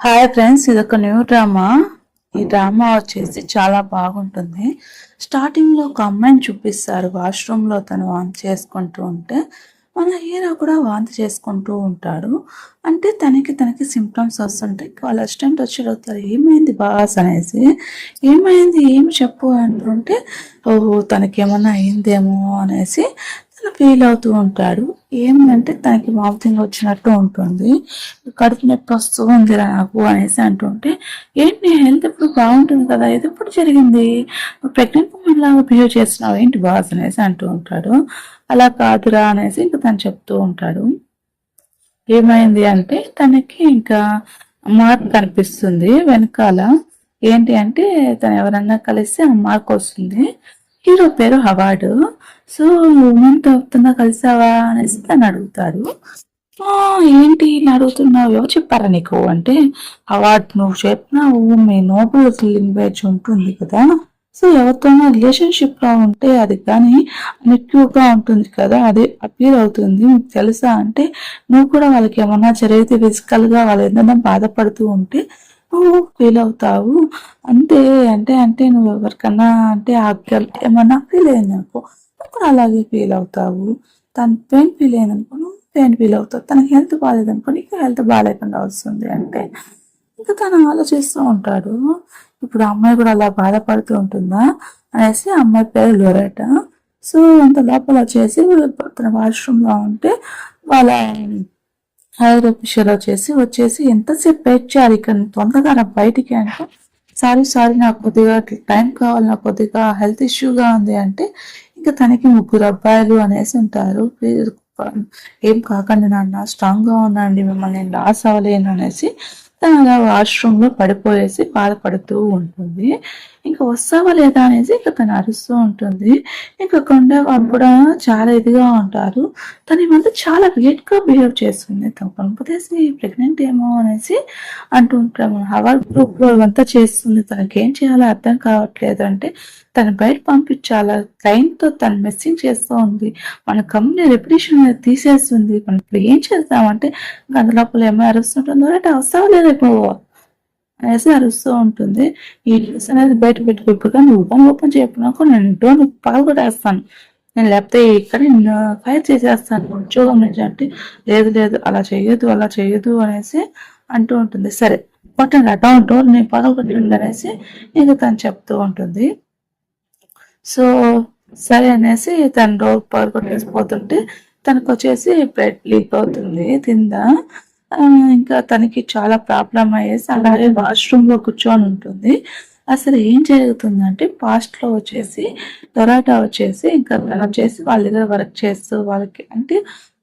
Hi friends, ఇది ఒక new drama. ఈ డ్రామా వచ్చేసి చాలా బాగుంటుంది. స్టార్టింగ్ లో ఒక అమ్మాయిని చూపిస్తారు. వాష్రూమ్ లో తను వాంతి చేసుకుంటూ ఉంటే మన హీరో కూడా వాంతి చేసుకుంటూ ఉంటాడు. అంటే తనకి సిమ్టమ్స్ వస్తుంటాయి. వాళ్ళ అసిస్టెంట్ వచ్చి అడుగుతారు, ఏమైంది బాస్ అనేసి. ఏమైంది, ఏమి చెప్పు అంటుంటే, ఓహో తనకి ఏమన్నా అయిందేమో అనేసి తను ఫీల్ అవుతూ ఉంటాడు. ఏమంటే తనకి వామిటింగ్ వచ్చినట్టు ఉంటుంది. కడుపు నొప్పి వస్తూ ఉందిరా నాకు అనేసి అంటుంటే, ఏంటి హెల్త్ ఇప్పుడు బాగుంటుంది కదా, ఇది ఎప్పుడు జరిగింది, ప్రెగ్నెంట్ ఉమెన్ లాగా బిహేవ్ చేస్తున్నావు ఏంటి బాస్ అనేసి అంటూ ఉంటాడు. అలా కాదురా అనేసి ఇంకా తను చెప్తూ ఉంటాడు. ఏమైంది అంటే తనకి ఇంకా మార్క్ కనిపిస్తుంది వెనకాల. ఏంటి అంటే తను ఎవరన్నా కలిస్తే ఆ మార్క్ వస్తుంది. హీరో పేరు హవార్డ్. సో ఉమెన్తో ఎవరితోనా కలిసావా అనేసి తను అడుగుతాడు. ఏంటి ఇలా అడుగుతున్నావు, ఎవరు చెప్పారా నీకు అంటే, అవార్డ్ నువ్వు చెప్పినావు, మీ నోబుల్ లింగ్వేజ్ ఉంటుంది కదా, సో ఎవరితోనో రిలేషన్షిప్ లో ఉంటే అది కానీ నెక్యూగా ఉంటుంది కదా, అది అపీల్ అవుతుంది మీకు తెలుసా అంటే, నువ్వు కూడా వాళ్ళకి ఏమన్నా జరిగితే ఫిజికల్ గా వాళ్ళు ఏదైనా బాధపడుతూ ఉంటే నువ్వు ఫీల్ అవుతావు అంతే. అంటే నువ్వు ఎవరికన్నా అంటే ఆ గర్ల్ ఏమన్నా ఫీల్ అయింది అనుకో, నువ్వు కూడా అలాగే ఫీల్ అవుతావు. తను పెయిన్ ఫీల్ అయింది అనుకో, నువ్వు పెయిన్ ఫీల్ అవుతావు. తనకి హెల్త్ బాగాలేదనుకో, నీకు హెల్త్ బాగాలేకుండా వస్తుంది అంటే. ఇంకా తను ఆలోచిస్తూ ఉంటాడు, ఇప్పుడు అమ్మాయి కూడా అలా బాధపడుతూ ఉంటుందా అనేసి. అమ్మాయి పేరు లొరేటా. సో అంత లోపల వచ్చేసి తన వాష్రూమ్ లో ఉంటే వాళ్ళ హైర్ ఆఫీషియల్ వచ్చేసి ఎంతసేపు వెయిట్ చేయాలి ఇక్కడ, తొందరగా నా బయటికి అంటే, సారీ నాకు కొద్దిగా టైం కావాలి, నాకు కొద్దిగా హెల్త్ ఇష్యూగా ఉంది అంటే, ఇంకా తనకి ముగ్గురు అబ్బాయిలు అనేసి ఉంటారు. ఏం కాకండి నాన్న, స్ట్రాంగ్ గా ఉండండి, మిమ్మల్ని నేను లాస్ అవ్వలేను అనేసి తను అలా వాష్రూమ్ లో పడిపోయేసి బాధపడుతూ ఉంటుంది. ఇంకా వస్తావా లేదా అనేసి ఇంకా తను అరుస్తూ ఉంటుంది. ఇంకా కొండ వాళ్ళు కూడా చాలా ఇదిగా ఉంటారు. తను ఈ మధ్య చాలా వీక్ గా బిహేవ్ చేస్తుంది. తను పంపదేసి ప్రెగ్నెంట్ ఏమో అనేసి అంటూ ఉంటాము. హవర్ గ్రూప్ లో ఇవంతా చేస్తుంది, తనకి ఏం చేయాలో అర్థం కావట్లేదు అంటే, తను బయట పంపించాలా, క్లయింట్ తో తను మెస్సింగ్ చేస్తూ ఉంది, మన కంపెనీ రెప్యుటేషన్ మీద తీసేస్తుంది. మనం ఇప్పుడు ఏం చేస్తామంటే గందలోపల ఏమో అరుస్తుంటుందో, అంటే వస్తావా లేదా ఇప్పుడు అనేసి అరుస్తూ ఉంటుంది. ఈ న్యూస్ అనేది బయట పెట్టుకోగా నువ్వు ఓపెన్ చేయకున్నాక నేను డోర్ పగలగొట్టేస్తాను, నేను లేకపోతే ఇక్కడ నిన్ను ఫైర్ చేసేస్తాను ఉద్యోగం నుంచి అంటే, లేదు అలా చేయదు అనేసి అంటూ ఉంటుంది. సరే కొట్టండి డోర్ నేను పగలగొట్టండి అనేసి ఇంకా తను చెప్తూ ఉంటుంది. సో సరే అనేసి తను డోర్ పగలగొట్టేసిపోతుంటే తనకు వచ్చేసి బ్లడ్ లీక్ అవుతుంది కింద. ఇంకా తనకి చాలా ప్రాబ్లం అయ్యేసి అలాగే వాష్రూమ్ లో కూర్చొని ఉంటుంది. అసలు ఏం జరుగుతుందంటే పాస్ట్ లో వచ్చేసి దొరాటా వచ్చేసి ఇంకా తను వచ్చేసి వాళ్ళ దగ్గర వర్క్ చేస్తూ, వాళ్ళకి అంటే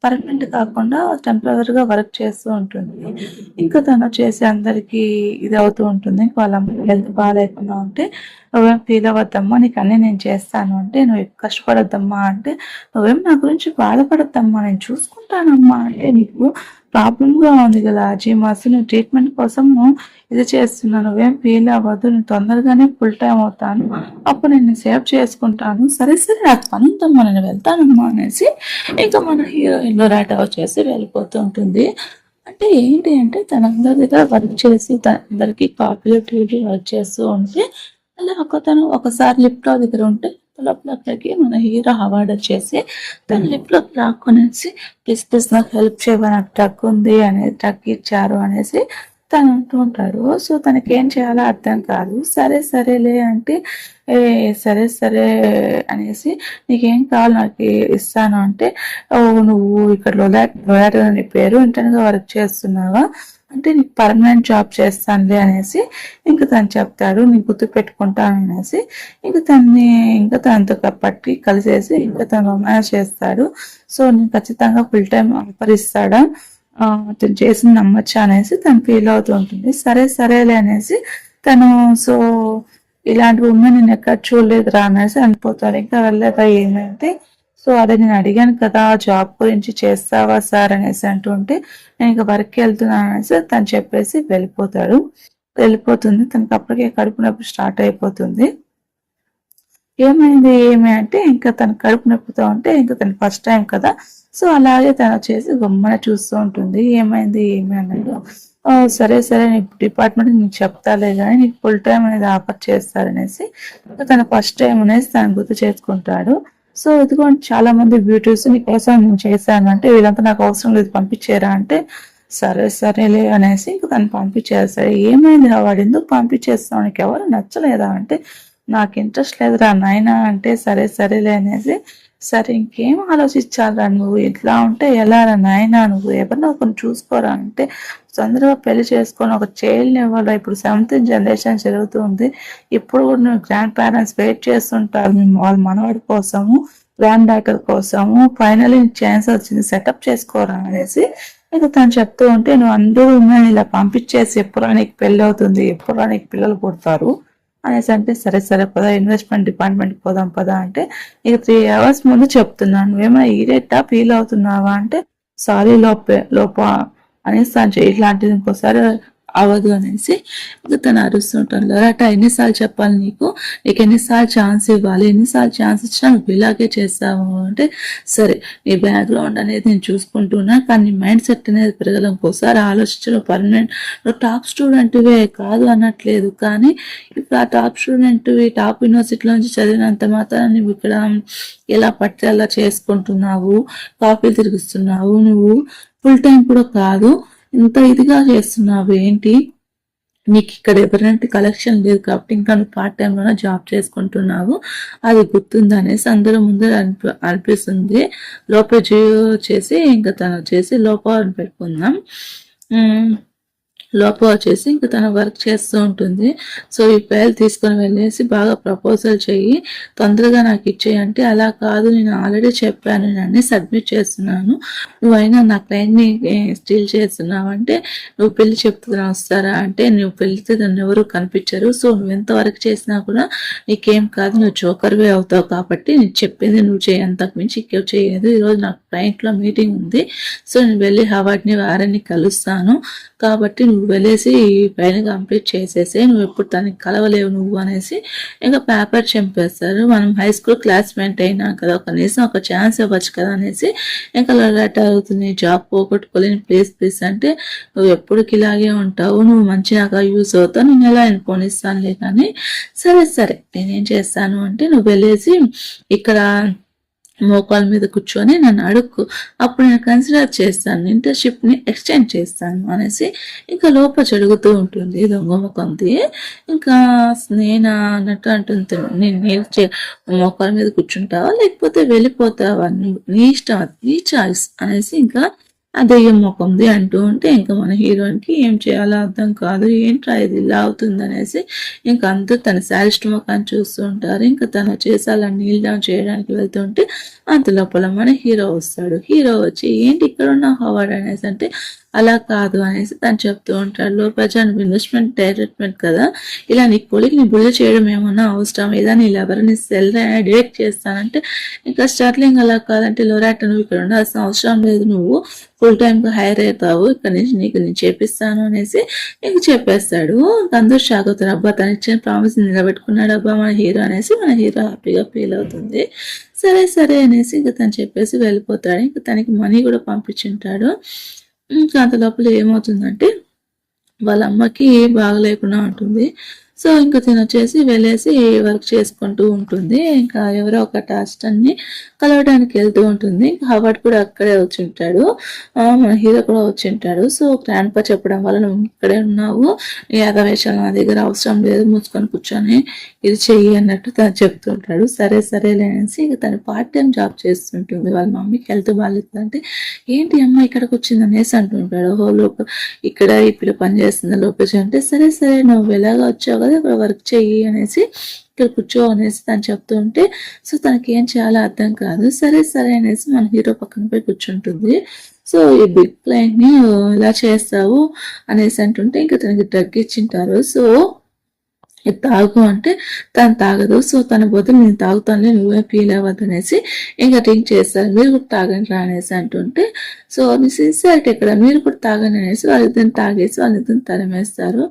పర్మనెంట్ కాకుండా టెంపరీగా వర్క్ చేస్తూ ఉంటుంది. ఇంకా తను వచ్చేసి అందరికి ఇది అవుతూ ఉంటుంది. వాళ్ళ హెల్త్ బాగాలేకుండా ఉంటే, నువ్వేం ఫీల్ అవ్వద్దమ్మా, నీకు అన్నీ నేను చేస్తాను అంటే, నువ్వు కష్టపడద్దమ్మా అంటే, నువ్వేం నా గురించి బాధపడద్దమ్మా, నేను చూసుకుంటానమ్మా అంటే, నీకు ప్రాబ్లంగా ఉంది కదా అజీమాస్, నేను ట్రీట్మెంట్ కోసం ఇది చేస్తున్నాను, నువ్వేం ఫీల్ అవ్వద్దు, నేను తొందరగానే ఫుల్ టైం అవుతాను, అప్పుడు నేను సేవ్ చేసుకుంటాను, సరే నాకు పని ఉందమ్మా నేను వెళ్తానమ్మా అనేసి ఇంకా మన హీరోయిన్ రాట వచ్చేసి వెళ్ళిపోతూ ఉంటుంది. అంటే ఏంటి అంటే తనందరి దగ్గర వర్క్ చేసి అందరికి కాపీలు టీవీ వర్క్ చేస్తూ ఉంటే, అలా తను ఒకసారి లిఫ్ట్ లో దగ్గర ఉంటే లోపలకి మన హీరో అవార్డు వచ్చేసి తన లిఫ్ట్ లోకి రాకొనేసి, ప్లీజ్ నాకు హెల్ప్ చేయమని, నాకు ట్రక్ ఉంది అనేది, ట్రక్ ఇచ్చారు అనేసి తను అంటూ ఉంటాడు. సో తనకి ఏం చేయాలో అర్థం కాదు. సరేలే అంటే, ఏ సరే అనేసి, నీకేం కావాలి నాకు ఇస్తాను అంటే, ఓ నువ్వు ఇక్కడ లొలాట్ అనే పేరు ఇంటర్గా వర్క్ చేస్తున్నావా అంటే, నీకు పర్మనెంట్ జాబ్ చేస్తానులే అనేసి ఇంకా తను చెప్తాడు, నీకు గుర్తు పెట్టుకుంటాను అనేసి ఇంకా తనతో పట్టి కలిసేసి ఇంకా తను రొమాన్స్ చేస్తాడు. సో నేను ఖచ్చితంగా ఫుల్ టైం ఆఫర్ ఇస్తాడా, అతను చేసింది నమ్మచ్చా అనేసి తను ఫీల్ అవుతూ ఉంటుంది. సరేలే అనేసి తను, సో ఇలాంటి ఉమెన్ నేను ఎక్కడ చూడలేదురా అనేసి అనిపోతాడు. ఇంకా వెళ్ళలేదా ఏమంటే, సో అదే నేను అడిగాను కదా జాబ్ గురించి, చేస్తావా సార్ అనేసి అంటుంటే, నేను ఇంకా వర్క్ వెళ్తున్నాను అనేసి తను చెప్పేసి వెళ్ళిపోతుంది. తనకి అప్పటికే కడుపు నొప్పి స్టార్ట్ అయిపోతుంది. ఏమి అంటే ఇంకా తను కడుపు నొప్పితో ఉంటే, ఇంకా తను ఫస్ట్ టైం కదా, సో అలాగే తను వచ్చేసి గమ్మన చూస్తూ ఉంటుంది. ఏమైంది అన్నట్టు. సరే సరే నీ డిపార్ట్మెంట్ నీకు చెప్తాలే కానీ నీకు ఫుల్ టైం అనేది ఆఫర్ చేస్తారనేసి తను ఫస్ట్ టైం అనేసి తను గుర్తు చేసుకుంటాడు. సో ఇదిగోండి చాలా మంది బ్యూటీస్ నీకోసం నేను చేశాను అంటే వీళ్ళంతా నాకు అవసరం లేదు పంపించేరా అంటే సరే సరేలే అనేసి ఇంక తను పంపించేస్తాడు. ఏమైంది వాడు ఎందుకు పంపించేస్తావు నీకు ఎవరు నచ్చలేదా అంటే నాకు ఇంట్రెస్ట్ లేదురా నాయనా అంటే సరే సరేలే అనేసి సరే ఇంకేం ఆలోచించాలరా నువ్వు ఇట్లా ఉంటే ఎలా రా నాయనా నువ్వు ఎవరినో కొన్ని చూసుకోరా అంటే తొందరగా పెళ్లి చేసుకొని ఒక చైల్డ్ని ఇవ్వాలా ఇప్పుడు 7th జనరేషన్ జరుగుతుంది ఇప్పుడు కూడా నువ్వు గ్రాండ్ పేరెంట్స్ వెయిట్ చేస్తుంటారు వాళ్ళ మనవాడి కోసము గ్రాండ్ డాటర్ కోసము ఫైనల్లీ ఛాన్స్ వచ్చింది సెటప్ చేసుకోరా అనేసి ఇక తను చెప్తూ ఉంటే నువ్వు అందరూ ఇలా పంపించేసి ఎప్పుడో నీకు పెళ్ళి అవుతుంది ఎప్పుడో నీకు పిల్లలు పుడతారు అనేసి అంటే సరే సరే పదా ఇన్వెస్ట్మెంట్ డిపార్ట్మెంట్కి పోదాం పదా అంటే ఇక 3 hours ముందు చెప్తున్నాను నువ్వేమైనా ఈరేటా ఫీల్ అవుతున్నావా అంటే సారీ లోప అనేసి తను ఇట్లాంటిది ఇంకోసారి అవ్వదు అనేసి ఇక తను అరుస్తుంటాను లొరాటా ఎన్నిసార్లు చెప్పాలి నీకు ఎన్నిసార్లు ఛాన్స్ ఇవ్వాలి ఎన్నిసార్లు ఛాన్స్ ఇచ్చినా నువ్వు ఇలాగే చేస్తావు అంటే సరే నీ బ్యాక్గ్రౌండ్ అనేది నేను చూసుకుంటున్నా కానీ నీ మైండ్ సెట్ అనేది పెరగడం ఇంకోసారి ఆలోచించడం పర్మనెంట్ నువ్వు టాప్ స్టూడెంట్వే కాదు అనట్లేదు కానీ ఇప్పుడు ఆ టాప్ స్టూడెంట్వి టాప్ యూనివర్సిటీలో నుంచి చదివినంత మాత్రం నువ్వు ఇక్కడ ఎలా పడితే అలా చేసుకుంటున్నావు కాపీలు తిరుగుతున్నావు నువ్వు ఫుల్ టైం కూడా కాదు ఇంత ఇదిగా చేస్తున్నావు ఏంటి నీకు ఇక్కడ ఎవరంటే కలెక్షన్ లేదు కాబట్టి ఇంకా నువ్వు పార్ట్ టైంలోనే జాబ్ చేసుకుంటున్నావు అది గుర్తుంది అనేసి అందరూ ముందర అనిపిస్తుంది లోపల చేసి ఇంకా తను వచ్చేసి లోపల పెట్టుకుందాం లోపల వచ్చేసి ఇంకా తన వర్క్ చేస్తూ ఉంటుంది. సో ఈ ఫైల్ తీసుకొని వెళ్ళేసి బాగా ప్రపోజల్ చెయ్యి తొందరగా నాకు ఇచ్చేయంటే అలా కాదు నేను ఆల్రెడీ చెప్పాను నేను అన్ని సబ్మిట్ చేస్తున్నాను నువ్వైనా నా క్లయింట్ని స్టీల్ చేస్తున్నావు అంటే నువ్వు పెళ్లి చెప్తున్నా వస్తారా అంటే నువ్వు పెళ్లితే నన్ను ఎవరు కనిపించరు సో నువ్వు ఎంత వర్క్ చేసినా కూడా నీకేం కాదు నువ్వు జోకర్వే అవుతావు కాబట్టి నేను చెప్పింది నువ్వు అంతకు మించి ఇంకేం చేయలేదు ఈరోజు నాకు క్లయింట్లో మీటింగ్ ఉంది సో నేను వెళ్ళి హవార్డ్ని వారిని కలుస్తాను కాబట్టి నువ్వు వెళ్ళేసి ఈ పైన కంప్లీట్ చేసేసి నువ్వు ఎప్పుడు తనకి కలవలేవు నువ్వు అనేసి ఇంకా పేపర్ చంపేస్తారు మనం హై స్కూల్ క్లాస్మేట్ అయినా కదా కనీసం ఒక ఛాన్స్ ఇవ్వచ్చు కదా అనేసి ఇంకా లెటర్ అవుతుంది జాబ్ పోగొట్టుకోలేని ప్లీజ్ అంటే నువ్వు ఎప్పటికి ఇలాగే ఉంటావు నువ్వు మంచిగా యూజ్ అవుతావు నేను ఎలా పోనిస్తానులే కానీ సరే నేనేం చేస్తాను అంటే నువ్వు వెళ్ళేసి ఇక్కడ మోకాల మీద కూర్చొని నన్ను అడుక్కు అప్పుడు నేను కన్సిడర్ చేస్తాను ఇంటర్న్షిప్ని ఎక్స్టెండ్ చేస్తాను అనేసి ఇంకా లోపల జరుగుతూ ఉంటుంది దొంగ ముఖంది ఇంకా నేను అన్నట్టు అంటుంది నేను మోకాల మీద కూర్చుంటావా లేకపోతే వెళ్ళిపోతావా నీ ఇష్టం నీ చాయిస్ అనేసి ఇంకా ఆ దెయ్యం ముఖంది అంటూ ఉంటే ఇంకా మన హీరోయిన్కి ఏం చేయాలో అర్థం కాదు ఏంట్రా ఇది ఇలా అవుతుంది అనేసి ఇంకా అందరూ తన శారీస్ట్ ముఖాన్ని చూస్తూ ఉంటారు ఇంకా తను చేసి అలా నీల్ డౌన్ చేయడానికి వెళ్తుంటే అంత లోపల మన హీరో వస్తాడు హీరో వచ్చి ఏంటి ఇక్కడ ఉన్న హవార్డ్ అనేసి అంటే అలా కాదు అనేసి తను చెప్తూ ఉంటాడు లోపల ఇన్వెస్ట్మెంట్ డైరెక్ట్మెంట్ కదా ఇలా నీ కొలికి బుల్లి చేయడం ఏమన్నా అవసరం ఏదా నీ ఎవరిని సెల్ డైరెక్ట్ చేస్తానంటే ఇంకా స్టార్టింగ్ అలా కాదంటే లొరాట నువ్వు ఇక్కడ ఉండాల్సిన అవసరం లేదు నువ్వు ఫుల్ టైంకి హైర్ అవుతావు ఇక్కడ నుంచి నీకు నేను చేపిస్తాను అనేసి నీకు చెప్పేస్తాడు అందరూ షాక్ అవుతారు అబ్బా తను ఇచ్చిన ప్రామిస్ నిలబెట్టుకున్నాడు అబ్బా మన హీరో అనేసి మన హీరో హ్యాపీగా ఫీల్ అవుతుంది సరే అనేసి ఇంకా తను చెప్పేసి వెళ్ళిపోతాడు ఇంకా తనకి మనీ కూడా పంపించుంటాడు ఇంకా అంత లోపల ఏమవుతుందంటే వాళ్ళ అమ్మకి బాగలేకుండా ఉంటుంది సో ఇంకా తినొచ్చేసి వెళ్ళేసి వర్క్ చేసుకుంటూ ఉంటుంది ఇంకా ఎవరో ఒక అసిస్టెంట్ని కలవడానికి వెళ్తూ ఉంటుంది ఇంకా హవార్డ్ కూడా అక్కడే వచ్చి ఉంటాడు మన హీరో కూడా వచ్చి ఉంటాడు సో గ్రాండ్ పా చెప్పడం వల్ల నువ్వు ఇక్కడే ఉన్నావు నీ యాగవేషాలు నా దగ్గర అవసరం లేదు మూసుకొని కూర్చొని ఇది చెయ్యి అన్నట్టు తను చెప్తుంటాడు సరేలే అనేసి ఇక తను పార్ట్ టైం జాబ్ చేస్తుంటుంది వాళ్ళ మమ్మీకి హెల్త్ బాగాలేదు అంటే ఏంటి అమ్మ ఇక్కడికి వచ్చింది అనేసి అంటుంటాడు ఇక్కడ ఇప్పుడు పని చేస్తుంది లోపేజ్ అంటే సరే నువ్వు ఎలాగా వచ్చావు కదా ఇక్కడ వర్క్ చెయ్యి అనేసి ఇక్కడ కూర్చో అనేసి తను చెప్తూ ఉంటే సో తనకి ఏం చేయాలో అర్థం కాదు సరే అనేసి మన హీరో పక్కన పోయి కూర్చుంటుంది సో ఈ బిగ్ క్లయింట్ ని ఇలా చేస్తావు అనేసి అంటుంటే ఇంకా తనకి డ్రగ్ ఇచ్చింటారు సో ఇది తాగు అంటే తను తాగదు. సో తన బదులు నేను తాగుతానులే, నువ్వే ఫీల్ అవ్వద్దు అనేసి ఇంకా డ్రింక్ చేస్తారు. మీరు కూడా తాగండి రా అనేసి అంటుంటే, సో నీ సిన్సియారిటీ ఇక్కడ, మీరు కూడా తాగండి అనేసి వాళ్ళిద్దరిని తాగేసి వాళ్ళిద్దరిని తరిమేస్తారు.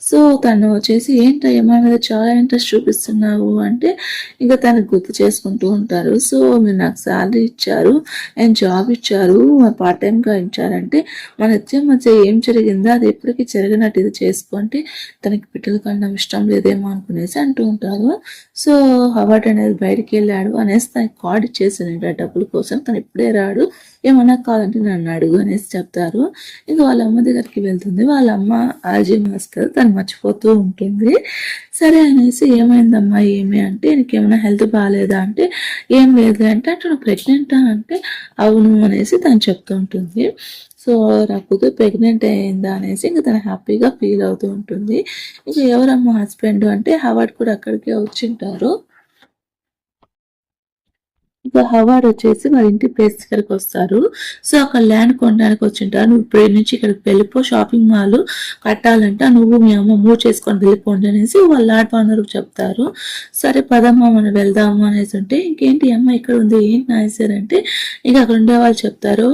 సో తను వచ్చేసి ఏంటో మా మీద చాలా ఇంట్రెస్ట్ చూపిస్తున్నావు అంటే ఇంకా తనకు గుర్తు చేసుకుంటూ ఉంటారు. సో మీరు నాకు శాలరీ ఇచ్చారు అండ్ జాబ్ ఇచ్చారు, పార్ట్ టైంగా ఇచ్చారంటే మన ఇద్దరి మధ్య ఏం జరిగిందో అది ఎప్పటికీ జరిగినట్టు ఇది చేసుకుంటే తనకి బిడ్డలు కన్నా ఇష్టం లేదేమో అనుకునేసి అంటూ ఉంటారు. సో హవార్డ్ అనేది బయటికి వెళ్ళాడు అనేసి తనకి కార్డు ఇచ్చేసాడు డబ్బుల కోసం, తను ఇప్పుడే రాడు, ఏమన్నా కావాలంటే నన్ను అడుగు అనేసి చెప్తారు. ఇంకా వాళ్ళ అమ్మ దగ్గరికి వెళ్తుంది. వాళ్ళ అమ్మ ఆర్జీ మాస్టర్ తను మర్చిపోతూ ఉంటుంది. సరే అనేసి ఏమైందమ్మా ఏమి అంటే నీకేమైనా హెల్త్ బాగాలేదా అంటే ఏం లేదు అంటే నువ్వు ప్రెగ్నెంటా అంటే అవును అనేసి తను చెప్తూ ఉంటుంది. సో నా కూతురు ప్రెగ్నెంట్ అయిందా అనేసి ఇంకా తను హ్యాపీగా ఫీల్ అవుతూ ఉంటుంది. ఇంకా ఎవరమ్మా హస్బెండ్ అంటే హవార్డ్ కూడా అక్కడికే వచ్చింటారు. ఇంకా హవార్డ్ వచ్చేసి వాళ్ళ ఇంటి ప్లేస్ దగ్గరికి వస్తారు. సో అక్కడ ల్యాండ్ కొనడానికి వచ్చింటారు. నువ్వు ఇప్పటి నుంచి ఇక్కడికి వెళ్ళిపో, షాపింగ్ మాల్ కట్టాలంట, నువ్వు మీ అమ్మ మూవ్ చేసుకొని వెళ్ళిపోండి అనేసి వాళ్ళ లాడ్ ఓనర్కి చెప్తారు. సరే పదమ్మ మనం వెళ్దాము అనేసి ఉంటే ఇంకేంటి అమ్మ ఇక్కడ ఉంది ఏంటి నాయసారంటే ఇంకా అక్కడ ఉండే వాళ్ళు చెప్తారు,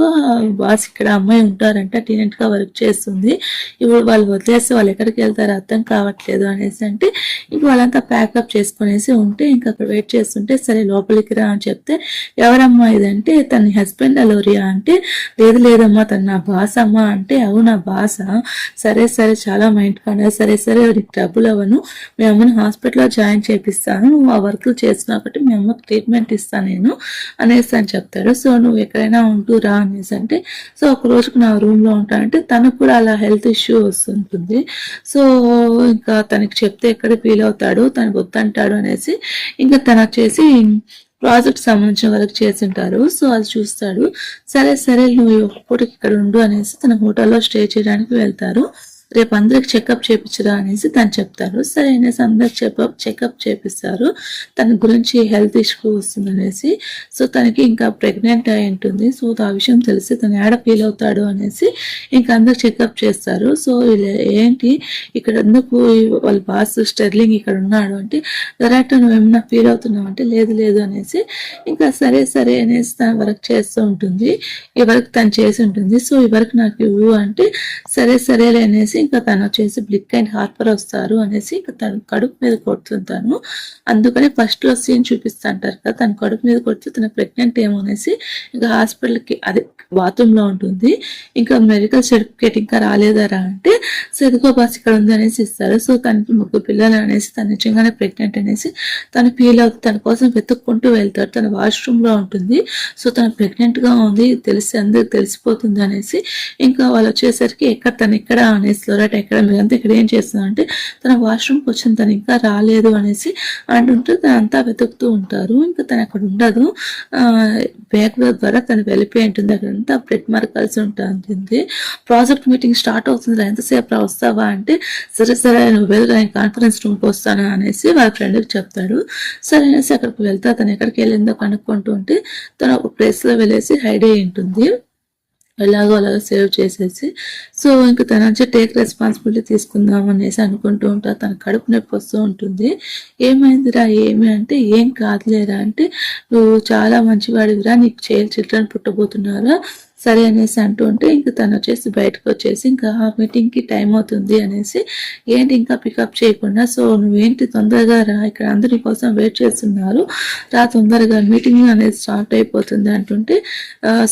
బాస్ ఇక్కడ అమ్మాయి ఉంటారంట, టెనెంట్ గా వర్క్ చేస్తుంది, ఇప్పుడు వాళ్ళు వదిలేస్తే వాళ్ళు ఎక్కడికి వెళ్తారో అర్థం కావట్లేదు అనేసి అంటే ఇంక వాళ్ళంతా ప్యాకప్ చేసుకునేసి ఉంటే ఇంకా అక్కడ వెయిట్ చేస్తుంటే సరే లోపలికి రా అని చెప్తే ఎవరమ్మా ఇదంటే తన హస్బెండ్ అలోరియా అంటే లేదు లేదమ్మా తను నా బాస్ అమ్మా అంటే అవునా బాస, సరే సరే చాలా మైండ్ కాదు, సరే సరే నీకు డబ్బులు అవ్వను, మీ అమ్మని హాస్పిటల్లో జాయిన్ చేపిస్తాను, నువ్వు ఆ వర్క్లు చేస్తున్నావు కాబట్టి మీ అమ్మకి ట్రీట్మెంట్ ఇస్తాను నేను అనేసి అని చెప్తాడు. సో నువ్వు ఎక్కడైనా ఉంటూ రా అనేసి అంటే సో ఒక రోజుకు నా రూమ్ లో ఉంటానంటే తనకు కూడా అలా హెల్త్ ఇష్యూ వస్తుంటుంది. సో ఇంకా తనకి చెప్తే ఎక్కడ ఫీల్ అవుతాడు, తనకు వద్దంటాడు అనేసి ఇంకా తను వచ్చేసి ప్రాజెక్ట్ సంబంధించిన వరకు చేసింటారు. సో అది చూస్తాడు. సరే సరే నువ్వు ఒక్కటికి ఇక్కడ ఉండు అనేసి తన హోటల్లో స్టే చేయడానికి వెళ్తారు. రేపు అందరికి చెకప్ చేపించరా అనేసి తను చెప్తారు. సరే అనేసి అందరికి చెకప్ చేపిస్తారు. తన గురించి హెల్త్ ఇష్యూ వస్తుంది అనేసి. సో తనకి ఇంకా ప్రెగ్నెంట్ అయి ఉంటుంది. సో ఆ విషయం తెలిసి తను ఏడ ఫీల్ అవుతాడు అనేసి ఇంకా అందరు చెకప్ చేస్తారు. సో ఏంటి ఇక్కడ ఎందుకు వాళ్ళ బాస్ స్టెర్లింగ్ ఇక్కడ ఉన్నాడు అంటే డైరెక్టర్ నువ్వు ఏమన్నా ఫీల్ అవుతున్నావు అంటే లేదు లేదు అనేసి ఇంకా సరే సరే అనేసి తన వర్క్ చేస్తూ ఉంటుంది. ఈ వర్క్ తను చేసి ఉంటుంది. సో ఈ వర్క్ నాకు ఇవ్వు అంటే సరే సరేలే అనేసి ఇంకా తను వచ్చేసి బ్లిక్ అండ్ హార్పర్ వస్తారు అనేసి ఇంకా తను కడుపు మీద కొడుతుంటాను. అందుకని ఫస్ట్ లో సీన్ చూపిస్తుంటారు కదా, తన కడుపు మీద కొడితే తన ప్రెగ్నెంట్ ఏమో అనేసి ఇంకా హాస్పిటల్కి అదే బాత్రూమ్ లో ఉంటుంది. ఇంకా మెడికల్ సర్టిఫికేట్ ఇంకా రాలేదరా అంటే సెదుకో బాస్ ఇక్కడ ఉంది అనేసి ఇస్తారు. సో తనకి 3 పిల్లలు అనేసి తను నిజంగానే ప్రెగ్నెంట్ అనేసి తను ఫీల్ అవుతుంది. తన కోసం వెతుక్కుంటూ వెళ్తాడు. తన వాష్రూమ్ లో ఉంటుంది. సో తను ప్రెగ్నెంట్ గా ఉంది తెలిసి అందరికి తెలిసిపోతుంది అనేసి ఇంకా వాళ్ళు వచ్చేసరికి తను ఎక్కడ అనేసి లోరాట ఎక్కడ మీరంతా ఇక్కడ ఏం చేస్తున్నా అంటే తన వాష్రూమ్కి వచ్చిన తను ఇంకా రాలేదు అనేసి అంటుంటే తను అంతా వెతుకుతూ ఉంటారు. ఇంకా తను అక్కడ ఉండదు. బ్యాగ్ ద్వారా తను వెళ్ళిపోయి ఉంటుంది. అక్కడంతా బ్లడ్ మార్క్ కలిసి ఉంటుంది. ప్రాజెక్ట్ మీటింగ్ స్టార్ట్ అవుతుంది, ఎంతసేపు వస్తావా అంటే సరే సరే నువ్వు వెళ్ళి నేను కాన్ఫరెన్స్ రూమ్కి వస్తాను అనేసి వాళ్ళ ఫ్రెండ్కి చెప్తాడు. సరే అనేసి అక్కడికి వెళ్తా తను ఎక్కడికి వెళ్ళిందో కనుక్కుంటూ ఉంటే తను ఒక ప్లేస్లో వెళ్ళేసి హైడ్ అయి ఉంటుంది. ఎలాగో అలాగో సేవ్ చేసేసి సో ఇంకా తన నుంచి టేక్ రెస్పాన్సిబిలిటీ తీసుకుందాం అనేసి అనుకుంటూ ఉంటా. తన కడుపు నొప్పి వస్తూ ఉంటుంది. ఏమైందిరా ఏమి అంటే ఏం కాదులేరా అంటే నువ్వు చాలా మంచివాడివిరా, నీకు చిల్డ్రన్ పుట్టబోతున్నారా సరే అనేసి అంటూ ఉంటే ఇంకా తను వచ్చేసి బయటకు వచ్చేసి ఇంకా మీటింగ్కి టైం అవుతుంది అనేసి ఏంటి ఇంకా పికప్ చేయకుండా సో నువ్వేంటి తొందరగా రా, ఇక్కడ అందరి కోసం వెయిట్ చేస్తున్నారు, రా తొందరగా మీటింగ్ అనేది స్టార్ట్ అయిపోతుంది అంటుంటే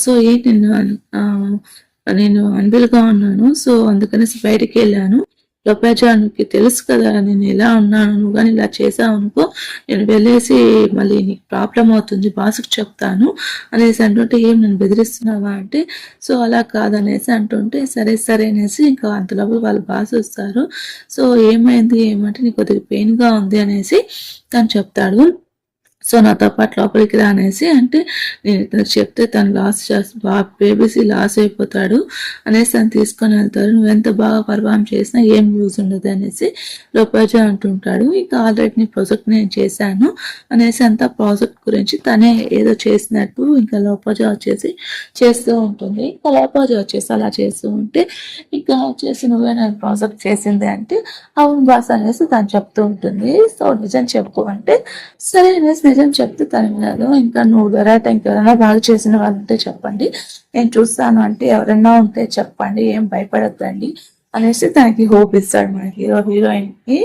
సో ఏంటి నేను అన్బిల్గా ఉన్నాను, సో అందుకనేసి బయటికి వెళ్ళాను, లోపేజానికి తెలుసు కదా నేను ఎలా ఉన్నాను, నువ్వు కానీ ఇలా చేసావు అనుకో నేను వెళ్ళేసి మళ్ళీ నీకు ప్రాబ్లం అవుతుంది, బాస్కి చెప్తాను అనేసి అంటుంటే ఏం నన్ను బెదిరిస్తున్నావా అంటే సో అలా కాదనేసి అంటుంటే సరే సరే అనేసి ఇంకా అంతలోపు వాళ్ళు బాస్ వస్తారు. సో ఏమైంది ఏమంటే నీకు కొద్దిగా పెయిన్గా ఉంది అనేసి తను చెప్తాడు. సో నాతో పాటు లోపలికి రానేసి అంటే నేను ఇతనికి చెప్తే తను లాస్ చేస్తా బేబీసీ లాస్ అయిపోతాడు అనేసి తను తీసుకొని వెళ్తారు. నువ్వు ఎంత బాగా పర్ఫామ్ చేసినా ఏం యూజ్ ఉండదు అనేసి లోపజ అంటుంటాడు. ఇంకా ఆల్రెడీ నీ ప్రాజెక్ట్ నేను చేశాను అనేసి అంతా ప్రాజెక్ట్ గురించి తనే ఏదో చేసినట్టు ఇంకా లోపజ వచ్చేసి చేస్తూ ఉంటుంది. ఇంకా లోపజ వచ్చేసి అలా చేస్తూ ఉంటే ఇంకా వచ్చేసి నువ్వే నేను ప్రాజెక్ట్ చేసింది అంటే అవును బాస్ అనేసి తను చెప్తూ ఉంటుంది. సో నిజం చెప్పు అంటే సరే అనేసి నిజం చెప్తే తను వినదు. ఇంకా నువ్వు వెరైటీ ఇంకెవరైనా బాగా చేసిన వాళ్ళు ఉంటే చెప్పండి, నేను చూస్తాను అంటే ఎవరైనా ఉంటే చెప్పండి, ఏం భయపడద్దండి అనేసి తనకి హోప్ ఇస్తాడు మన హీరోయిన్ కి.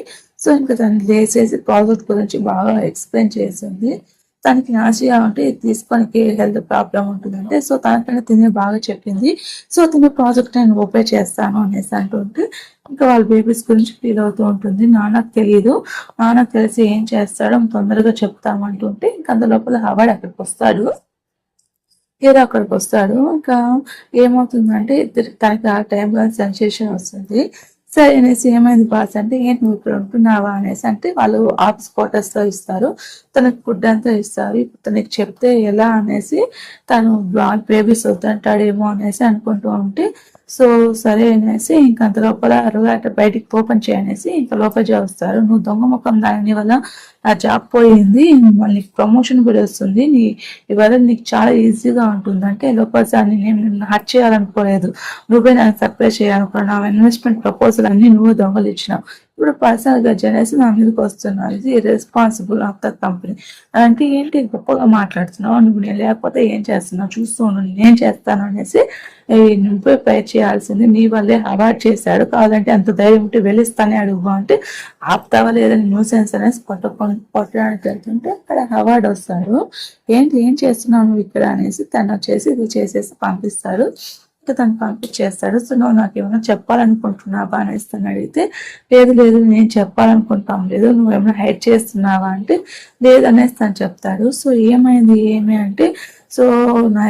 సో ఇంకా తను లేసేసి ప్రాజెక్ట్ గురించి బాగా ఎక్స్ప్లెయిన్ చేసింది. తనకి నాసియా అంటే ఇది తీసుకొని హెల్త్ ప్రాబ్లం ఉంటుందంటే సో తనకన్నా తినే బాగా చెప్పింది. సో తినే ప్రాజెక్ట్ నేను ఓపే చేస్తాను అనేసి అంటుంటే ఇంకా వాళ్ళ బేబీస్ గురించి ఫీల్ అవుతూ ఉంటుంది. నాన్నకు తెలియదు, నాన్నకు తెలిసి ఏం చేస్తాడో తొందరగా చెప్తామంటుంటే ఇంకా అందులోపల హవాడ్ అక్కడికి వస్తాడు. హీరో అక్కడికి వస్తాడు. ఇంకా ఏమవుతుందంటే ఇద్దరు తనకి ఆ టైంలో సెన్సేషన్ వస్తుంది. సరే అనేసి ఏమైంది బాస్ అంటే ఏంటి నువ్వు ఇక్కడ ఉంటున్నావా అనేసి అంటే వాళ్ళు ఆఫీస్ క్వార్టర్స్ లో ఇస్తారు, తనకి ఫుడ్ అంతా ఇస్తారు. ఇప్పుడు తనకి చెప్తే ఎలా అనేసి తను బేబీస్ వద్దంటాడేమో అనేసి అనుకుంటూ ఉంటే సో సరే అనేసి ఇంకా అంత లోపల అరుగాట బయటికి ఓపెన్ చేయనేసి ఇంకా లోపల వస్తారు. నువ్వు దొంగ ముఖం దాని వల్ల నా జాబ్ పోయింది, మళ్ళీ ప్రమోషన్ కూడా వస్తుంది, ఇవాళ నీకు చాలా ఈజీగా ఉంటుంది అంటే లోపల నేను హర్ట్ చేయాలనుకోలేదు, నువ్వే నాకు సర్ప్రైజ్ చేయాలనుకున్నావు, నా ఇన్వెస్ట్మెంట్ ప్రపోజల్ అన్ని నువ్వు దొంగలు ఇచ్చినావు, ఇప్పుడు పర్సనల్ గా జనేసి నా మీదకి వస్తున్నావు, ఇది రెస్పాన్సిబుల్ ఆఫ్ ద కంపెనీ అంటే ఏంటి గొప్పగా మాట్లాడుతున్నావు, నువ్వు నేను లేకపోతే ఏం చేస్తున్నావు చూస్తూ నేను చేస్తాను అనేసి నువ్వే పే చేయాల్సింది, నీ వల్లే అవాయిడ్ చేశాడు, కావాలంటే అంత ధైర్యం ఉంటే వెళ్ళిస్తానే అడుగు అంటే ఆపుతావా లేదని న్యూ సెన్స్ అనేసి కొట్టడానికి వెళ్తుంటే అక్కడ అవార్డు వస్తాడు. ఏంటి ఏం చేస్తున్నావు నువ్వు ఇక్కడ అనేసి తను వచ్చేసి ఇది చేసేసి పంపిస్తాడు. ఇంకా తను పంపించేస్తాడు. సో నువ్వు నాకు ఏమైనా చెప్పాలనుకుంటున్నావా అనేసి తను అడిగితే లేదు నేను చెప్పాలనుకుంటాం లేదు, నువ్వేమైనా హైడ్ చేస్తున్నావా అంటే లేదు అనేసి తను చెప్తాడు. సో ఏమైంది ఏమి అంటే సో నా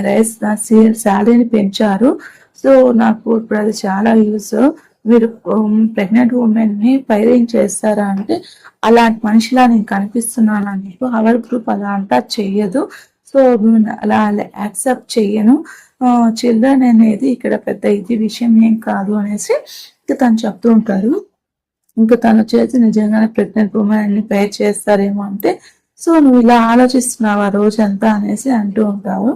శాలరీని పెంచారు, సో నాకు ఇప్పుడు అది చాలా యూస్, మీరు ప్రెగ్నెంట్ ఉమెన్ ని ఫైరింగ్ చేస్తారా అంటే అలాంటి మనిషిలా నేను కనిపిస్తున్నాను అన్నట్టు అవర్ గ్రూప్ అలా అంతా చెయ్యదు, సో అలా యాక్సెప్ట్ చెయ్యను, చిల్డ్రన్ అనేది ఇక్కడ పెద్ద ఇది విషయం ఏం కాదు అనేసి ఇంకా తను చెప్తూ ఉంటారు. ఇంకా తను వచ్చేసి నిజంగానే ప్రెగ్నెంట్ ఉమెన్ ని పేర్ చేస్తారేమో అంటే సో నువ్వు ఇలా ఆలోచిస్తున్నావా రోజంతా అనేసి అంటూ ఉంటావు.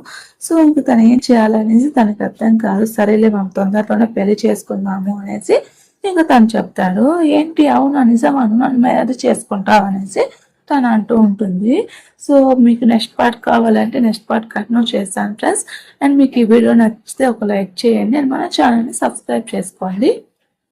సో ఇంక తను ఏం చేయాలనేసి తనకు అర్థం కాదు. సరేలే మనం తొందరలోనే పెళ్లి చేసుకుందాము అనేసి ఇంకా తను చెప్తాడు. ఏంటి అవునా నిజమా నన్ను మ్యారేజ్ చేసుకుంటావు అనేసి తను అంటూ ఉంటుంది. సో మీకు నెక్స్ట్ పార్ట్ కావాలంటే నెక్స్ట్ పార్ట్ కంటిన్యూ చేస్తాను ఫ్రెండ్స్. అండ్ మీకు ఈ వీడియో నచ్చితే ఒక లైక్ చేయండి అండ్ మన ఛానల్ని సబ్స్క్రైబ్ చేసుకోండి.